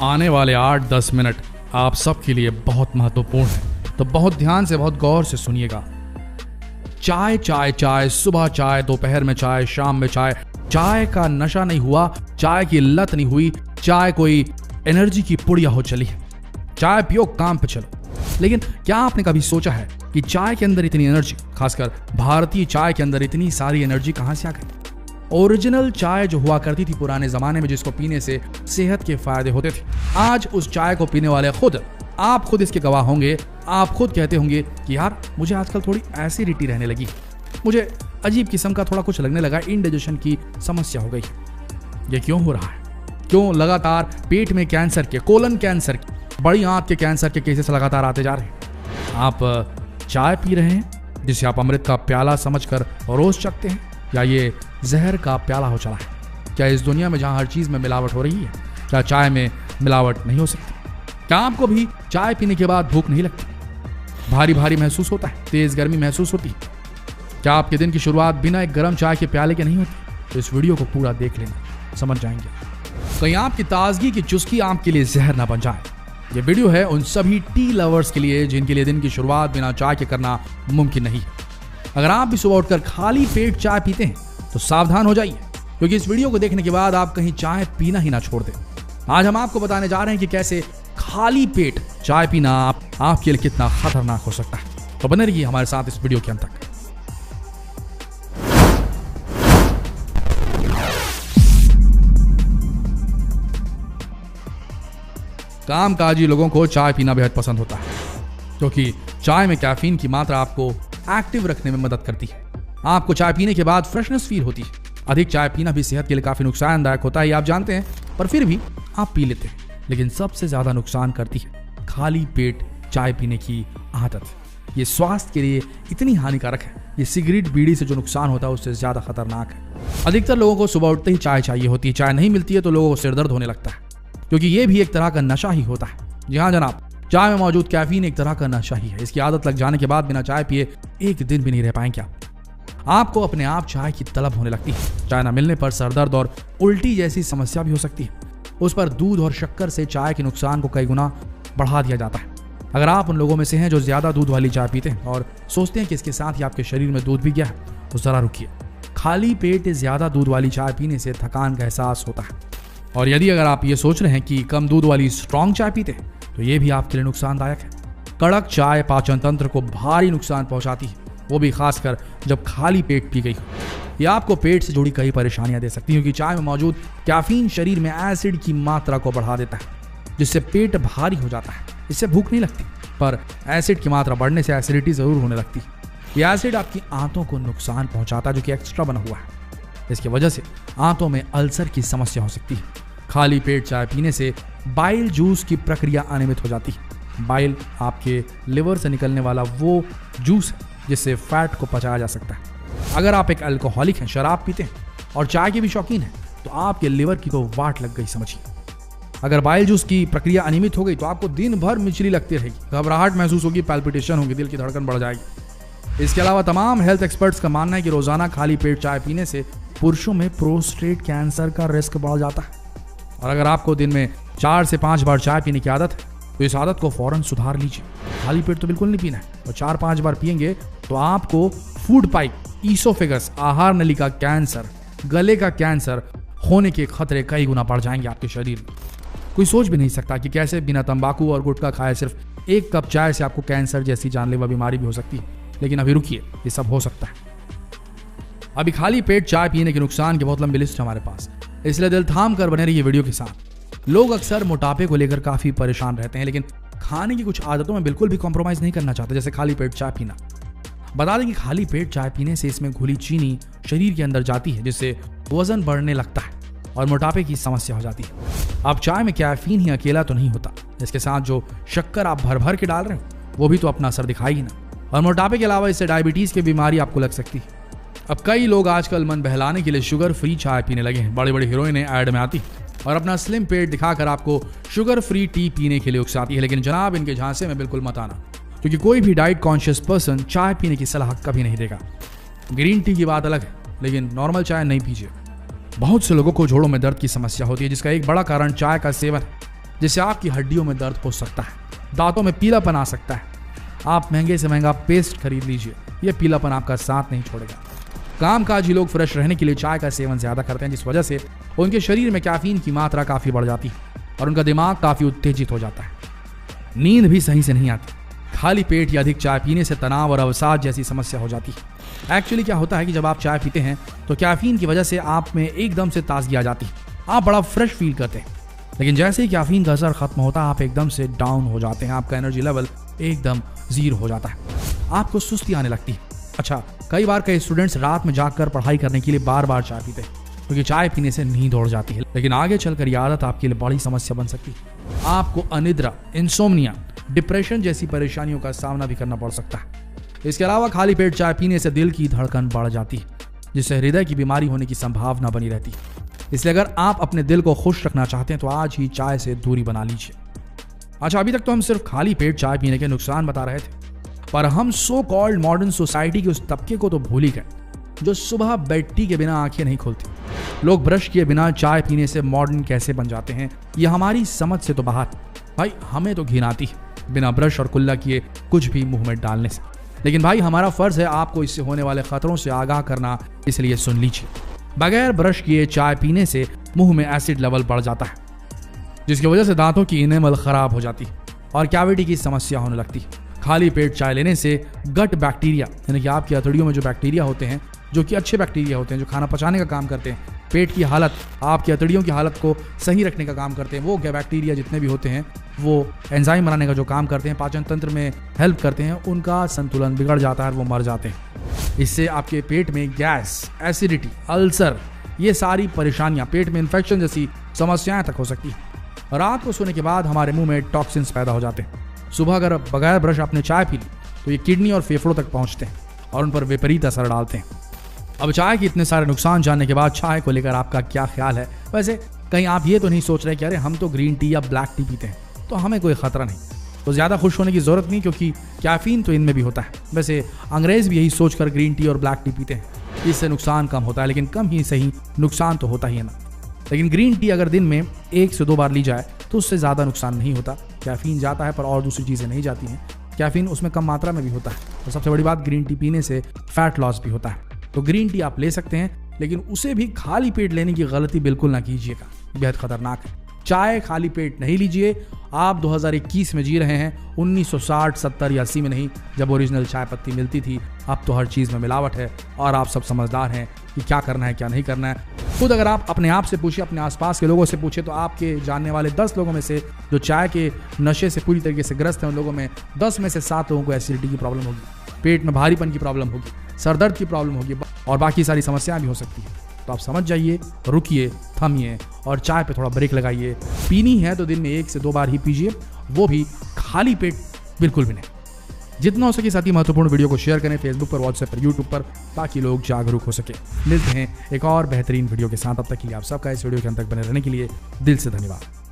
आने वाले 8-10 मिनट आप सबके लिए बहुत महत्वपूर्ण है, तो बहुत ध्यान से, बहुत गौर से सुनिएगा। चाय चाय चाय, सुबह चाय, दोपहर में चाय, शाम में चाय। चाय का नशा नहीं हुआ, चाय की लत नहीं हुई, चाय कोई एनर्जी की पुड़िया हो चली है। चाय पियो, काम पे चलो। लेकिन क्या आपने कभी सोचा है कि चाय के अंदर इतनी एनर्जी, खासकर भारतीय चाय के अंदर इतनी सारी एनर्जी कहां से आ गई? ओरिजिनल चाय जो हुआ करती थी पुराने जमाने में, जिसको पीने से सेहत के फायदे होते थे, आज उस चाय को पीने वाले आप खुद इसके गवाह होंगे। आप खुद कहते होंगे कि यार मुझे आजकल थोड़ी एसिडिटी रहने लगी, मुझे अजीब किस्म का थोड़ा कुछ लगने लगा, इंडाइजेशन की समस्या हो गई। ये क्यों हो रहा है? क्यों लगातार पेट में कैंसर के, कोलन कैंसर के, बड़ी आंत के कैंसर के केसेस लगातार आते जा रहे हैं? आप चाय पी रहे हैं जिसे आप अमृत का प्याला समझकर रोज चखते हैं, या ये जहर का प्याला हो चला है? क्या इस दुनिया में जहां हर चीज में मिलावट हो रही है, क्या चाय में मिलावट नहीं हो सकती? क्या आपको भी चाय पीने के बाद भूख नहीं लगती, भारी भारी महसूस होता है, तेज गर्मी महसूस होती है? क्या आपके दिन की शुरुआत बिना एक गर्म चाय के प्याले के नहीं होती? तो इस वीडियो को पूरा देख लेना, समझ जाएंगे। कहीं आपकी ताजगी की चुस्की आपके लिए जहर ना बन जाए। ये वीडियो है उन सभी टी लवर्स के लिए जिनके लिए दिन की शुरुआत बिना चाय के करना मुमकिन नहीं है। अगर आप भी सुबह उठकर खाली पेट चाय पीते हैं तो सावधान हो जाइए, क्योंकि इस वीडियो को देखने के बाद आप कहीं चाय पीना ही ना छोड़ दें। आज हम आपको बताने जा रहे हैं कि कैसे खाली पेट चाय पीना आपके लिए कितना खतरनाक हो सकता है। तो बने रहिए हमारे साथ इस वीडियो के अंत तक। कामकाजी लोगों को चाय पीना बेहद पसंद होता है, क्योंकि चाय में कैफीन की मात्रा आपको एक्टिव रखने में मदद करती है। आपको चाय पीने के बाद फ्रेशनेस फील होती है। अधिक चाय पीना भी सेहत के लिए काफी नुकसानदायक होता है, ये आप जानते हैं, पर फिर भी आप पी लेते हैं। लेकिन सबसे ज्यादा नुकसान करती है खाली पेट चाय पीने की आदत। ये स्वास्थ्य के लिए इतनी हानिकारक है, ये सिगरेट बीड़ी से जो नुकसान होता है उससे ज्यादा खतरनाक है। अधिकतर लोगों को सुबह उठते ही चाय चाहिए होती है। चाय नहीं मिलती है तो लोगों को सिरदर्द होने लगता है, क्योंकि ये भी एक तरह का नशा ही होता है। जी हाँ जनाब, चाय में मौजूद कैफीन एक तरह का नशा ही है। इसकी आदत लग जाने के बाद बिना चाय पिए एक दिन भी नहीं रह पाएंगे आपको अपने आप चाय की तलब होने लगती है। चाय न मिलने पर सरदर्द और उल्टी जैसी समस्या भी हो सकती है। उस पर दूध और शक्कर से चाय के नुकसान को कई गुना बढ़ा दिया जाता है। अगर आप उन लोगों में से हैं जो ज्यादा दूध वाली चाय पीते हैं और सोचते हैं कि इसके साथ ही आपके शरीर में दूध भी गया है, तो जरा रुकिए। खाली पेट ज्यादा दूध वाली चाय पीने से थकान का एहसास होता है, और यदि अगर आप ये सोच रहे हैं कि कम दूध वाली स्ट्रॉन्ग चाय पीते हैं तो ये भी आपके लिए नुकसानदायक है। कड़क चाय पाचन तंत्र को भारी नुकसान पहुंचाती है, वो भी खासकर जब खाली पेट पी गई हो। यह आपको पेट से जुड़ी कई परेशानियां दे सकती है, क्योंकि चाय में मौजूद कैफीन शरीर में एसिड की मात्रा को बढ़ा देता है, जिससे पेट भारी हो जाता है। इससे भूख नहीं लगती, पर एसिड की मात्रा बढ़ने से एसिडिटी जरूर होने लगती है। यह एसिड आपकी आंतों को नुकसान पहुंचाता है, जो कि एक्स्ट्रा बना हुआ है। इसकी वजह से आंतों में अल्सर की समस्या हो सकती है। खाली पेट चाय पीने से बाइल जूस की प्रक्रिया अनियमित हो जाती है। बाइल आपके लिवर से निकलने वाला वो जूस है जिससे फैट को पचाया जा सकता है। अगर आप एक अल्कोहलिक हैं, शराब पीते हैं और चाय के भी शौकीन हैं, तो आपके लिवर की तो वाट लग गई समझिए। अगर बाइल जूस की प्रक्रिया अनियमित हो गई तो आपको दिन भर मिचली लगती रहेगी, घबराहट महसूस होगी, पैल्पिटेशन होगी, दिल की धड़कन बढ़ जाएगी। इसके अलावा तमाम हेल्थ एक्सपर्ट्स का मानना है कि रोजाना खाली पेट चाय पीने से पुरुषों में प्रोस्टेट कैंसर का रिस्क बढ़ जाता है। और अगर आपको दिन में 4 से 5 बार चाय पीने की आदत है तो इस आदत को फौरन सुधार लीजिए। खाली पेट तो बिल्कुल नहीं पीना है, और 4-5 बार पिएंगे तो आपको फूड पाइप, ईसोफेगस, आहार नली का कैंसर, गले का कैंसर होने के खतरे कई गुना बढ़ जाएंगे आपके शरीर में। कोई सोच भी नहीं सकता कि कैसे बिना तंबाकू और गुटखा खाए सिर्फ 1 कप चाय से आपको कैंसर जैसी जानलेवा बीमारी भी हो सकती है। लेकिन अभी रुकिए, ये सब हो सकता है। अभी खाली पेट चाय पीने के नुकसान की बहुत लंबी लिस्ट हमारे पास, इसलिए दिल थाम कर बने रहिए वीडियो के साथ। लोग अक्सर मोटापे को लेकर काफी परेशान रहते हैं, लेकिन खाने की कुछ आदतों में बिल्कुल भी कॉम्प्रोमाइज नहीं करना चाहते, जैसे खाली पेट चाय पीना। बता दें कि खाली पेट चाय पीने से इसमें घुली चीनी शरीर के अंदर जाती है, जिससे वजन बढ़ने लगता है और मोटापे की समस्या हो जाती है। अब चाय में कैफीन ही अकेला तो नहीं होता, इसके साथ जो शक्कर आप भर भर के डाल रहे हो वो भी तो अपना असर दिखाएगी ना। और मोटापे के अलावा इससे डायबिटीज की बीमारी आपको लग सकती है। अब कई लोग आजकल मन बहलाने के लिए शुगर फ्री चाय पीने लगे हैं। बड़ी बड़ी हीरोइनें ऐड में आती और अपना स्लिम पेट दिखाकर आपको शुगर फ्री टी पीने के लिए उकसाती है। लेकिन जनाब, इनके झांसे में बिल्कुल मत आना, क्योंकि कोई भी डाइट कॉन्शियस पर्सन चाय पीने की सलाह कभी नहीं देगा। ग्रीन टी की बात अलग है, लेकिन नॉर्मल चाय नहीं पीजिए। बहुत से लोगों को जोड़ों में दर्द की समस्या होती है, जिसका एक बड़ा कारण चाय का सेवन है। जिससे आपकी हड्डियों में दर्द हो सकता है, दांतों में पीलापन आ सकता है। आप महंगे से महंगा पेस्ट खरीद लीजिए, यह पीलापन आपका साथ नहीं छोड़ेगा। कामकाजी लोग फ्रेश रहने के लिए चाय का सेवन ज्यादा करते हैं, जिस वजह से उनके शरीर में कैफीन की मात्रा काफी बढ़ जाती है और उनका दिमाग काफी उत्तेजित हो जाता है। नींद भी सही से नहीं आती। खाली पेट या अधिक चाय पीने से तनाव और अवसाद जैसी समस्या हो जाती है। एक्चुअली क्या होता है कि जब आप चाय पीते हैं तो कैफीन की वजह से आप में एकदम से ताजगी आ जाती है, आप बड़ा फ्रेश फील करते हैं। लेकिन जैसे ही कैफीन का असर खत्म होता है, आप एकदम से डाउन हो जाते हैं, आपका एनर्जी लेवल एकदम जीरो हो जाता है, आपको सुस्ती आने लगती है। अच्छा, कई बार कई स्टूडेंट्स रात में जागकर पढ़ाई करने के लिए बार बार चाय पीते हैं, क्योंकि चाय पीने से नींद उड़ जाती है। लेकिन आगे चलकर यह आदत आपके लिए बड़ी समस्या बन सकती है। आपको अनिद्रा, इंसोम्निया, डिप्रेशन जैसी परेशानियों का सामना भी करना पड़ सकता है। इसके अलावा खाली पेट चाय पीने से दिल की धड़कन बढ़ जाती है, जिससे हृदय की बीमारी होने की संभावना बनी रहती है। इसलिए अगर आप अपने दिल को खुश रखना चाहते हैं तो आज ही चाय से दूरी बना लीजिए। अच्छा, अभी तक तो हम सिर्फ खाली पेट चाय पीने के नुकसान बता रहे थे, पर हम सो कॉल्ड मॉडर्न सोसाइटी के उस तबके को तो भूल ही गए जो सुबह बेड टी के बिना आंखें नहीं खोलती। लोग ब्रश किए बिना चाय पीने से मॉडर्न कैसे बन जाते हैं, यह हमारी समझ से तो बाहर। भाई, हमें तो घिन आती है बिना ब्रश और कुल्ला किए कुछ भी मुंह में डालने से। लेकिन भाई, हमारा फर्ज है आपको इससे होने वाले खतरों से आगाह करना, इसलिए सुन लीजिए। बगैर ब्रश किए चाय पीने से मुंह में एसिड लेवल बढ़ जाता है, जिसकी वजह से दांतों की इनेमल खराब हो जाती है और कैविटी की समस्या होने लगती है। खाली पेट चाय लेने से गट बैक्टीरिया, यानी कि आपकी अतड़ियों में जो बैक्टीरिया होते हैं, जो कि अच्छे बैक्टीरिया होते हैं, जो खाना पचाने का काम करते हैं, पेट की हालत, आपकी अतड़ियों की हालत को सही रखने का काम करते हैं, वो बैक्टीरिया जितने भी होते हैं, वो एंजाइम बनाने का जो काम करते हैं, पाचन तंत्र में हेल्प करते हैं, उनका संतुलन बिगड़ जाता है और वो मर जाते हैं। इससे आपके पेट में गैस, एसिडिटी, अल्सर, ये सारी परेशानियां, पेट में इन्फेक्शन जैसी समस्याएं तक हो सकती है। रात को सोने के बाद हमारे मुंह में टॉक्सिन्स पैदा हो जाते हैं। सुबह अगर बगैर ब्रश आपने चाय पी ली तो ये किडनी और फेफड़ों तक पहुंचते हैं और उन पर विपरीत असर डालते हैं। अब चाय के इतने सारे नुकसान जानने के बाद चाय को लेकर आपका क्या ख्याल है? वैसे कहीं आप ये तो नहीं सोच रहे कि अरे हम तो ग्रीन टी या ब्लैक टी पीते हैं तो हमें कोई खतरा नहीं, तो ज़्यादा खुश होने की ज़रूरत नहीं, क्योंकि कैफीन तो इनमें भी होता है। वैसे अंग्रेज़ भी यही सोचकर ग्रीन टी और ब्लैक टी पीते हैं, इससे नुकसान कम होता है, लेकिन कम ही सही नुकसान तो होता ही है ना। लेकिन ग्रीन टी अगर दिन में 1 से 2 बार ली जाए तो उससे ज़्यादा नुकसान नहीं होता। कैफीन जाता है पर और दूसरी चीज़ें नहीं जाती हैं। कैफीन उसमें कम मात्रा में भी होता है, और सबसे बड़ी बात, ग्रीन टी पीने से फैट लॉस भी होता है। तो ग्रीन टी आप ले सकते हैं, लेकिन उसे भी खाली पेट लेने की गलती बिल्कुल ना कीजिएगा, बेहद खतरनाक है। चाय खाली पेट नहीं लीजिए। आप 2021 में जी रहे हैं, 1960, 70 या 80 में नहीं, जब ओरिजिनल चाय पत्ती मिलती थी। अब तो हर चीज़ में मिलावट है और आप सब समझदार हैं कि क्या करना है क्या नहीं करना है। खुद अगर आप अपने आप से पूछिए, अपने आसपास के लोगों से पूछिए, तो आपके जानने वाले 10 लोगों में से जो चाय के नशे से पूरी तरीके से ग्रस्त हैं, उन लोगों में 10 में से 7 लोगों को एसिडिटी की प्रॉब्लम होगी, पेट में भारीपन की प्रॉब्लम होगी, सरदर्द की प्रॉब्लम होगी और बाकी सारी समस्याएं भी हो सकती है। तो आप समझ जाइए, रुकिए, थमिए और चाय पे थोड़ा ब्रेक लगाइए। पीनी है तो दिन में 1 से 2 बार ही पीजिए, वो भी खाली पेट बिल्कुल भी नहीं। जितना हो सके साथ ही महत्वपूर्ण वीडियो को शेयर करें फेसबुक पर, व्हाट्सएप पर, यूट्यूब पर, ताकि लोग जागरूक हो सके। मिलते हैं एक और बेहतरीन वीडियो के साथ, तब तक के लिए आप सबका इस वीडियो के अंत तक बने रहने के लिए दिल से धन्यवाद।